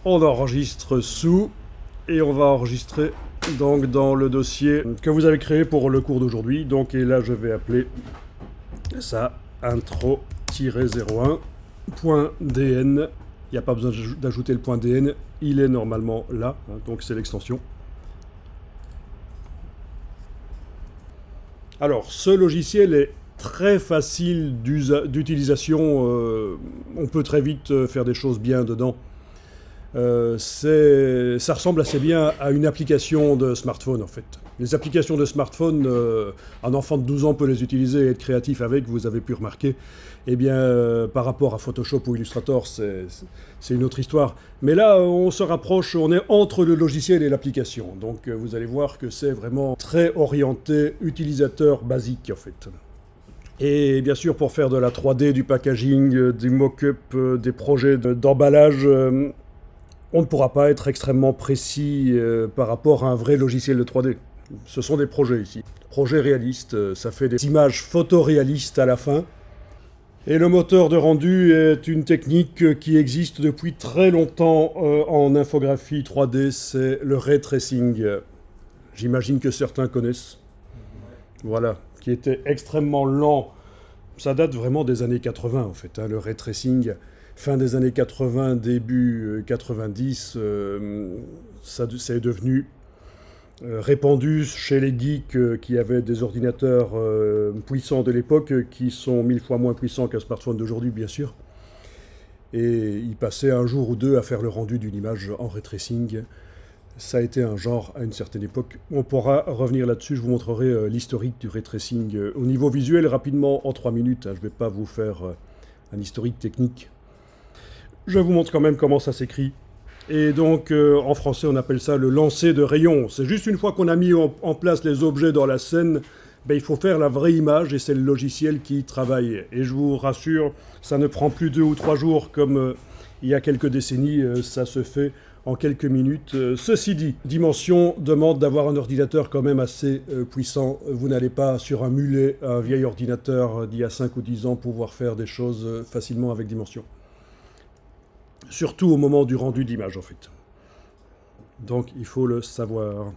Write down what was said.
On enregistre sous et on va enregistrer donc dans le dossier que vous avez créé pour le cours d'aujourd'hui. Donc et là je vais appeler ça intro-01.dn. Il n'y a pas besoin d'ajouter le point .dn, il est normalement là, donc c'est l'extension. Alors ce logiciel est très facile d'utilisation, on peut très vite faire des choses bien dedans. Ça ressemble assez bien à une application de smartphone en fait. Les applications de smartphone, un enfant de 12 ans peut les utiliser et être créatif avec, vous avez pu remarquer. Eh bien, par rapport à Photoshop ou Illustrator, c'est une autre histoire. Mais là, on se rapproche, on est entre le logiciel et l'application. Donc vous allez voir que c'est vraiment très orienté utilisateur basique en fait. Et bien sûr, pour faire de la 3D, du packaging, du mock-up, des projets d'emballage, on ne pourra pas être extrêmement précis par rapport à un vrai logiciel de 3D. Ce sont des projets ici. Projets réalistes, ça fait des images photoréalistes à la fin. Et le moteur de rendu est une technique qui existe depuis très longtemps en infographie 3D, c'est le ray tracing. J'imagine que certains connaissent. Voilà, qui était extrêmement lent. Ça date vraiment des années 80 en fait, le ray tracing. Fin des années 80, début 90, ça est devenu répandu chez les geeks qui avaient des ordinateurs puissants de l'époque, qui sont 1000 fois moins puissants qu'un smartphone d'aujourd'hui, bien sûr. Et ils passaient un jour ou deux à faire le rendu d'une image en ray tracing. Ça a été un genre à une certaine époque. On pourra revenir là-dessus, je vous montrerai l'historique du ray tracing au niveau visuel rapidement en 3 minutes. Je ne vais pas vous faire un historique technique. Je vous montre quand même comment ça s'écrit. Et donc, en français, on appelle ça le lancer de rayon. C'est juste une fois qu'on a mis en place les objets dans la scène, il faut faire la vraie image et c'est le logiciel qui travaille. Et je vous rassure, ça ne prend plus 2 ou 3 jours comme il y a quelques décennies, ça se fait en quelques minutes. Ceci dit, Dimension demande d'avoir un ordinateur quand même assez puissant. Vous n'allez pas sur un mulet, un vieil ordinateur d'il y a 5 ou 10 ans pouvoir faire des choses facilement avec Dimension. Surtout au moment du rendu d'image en fait. Donc il faut le savoir.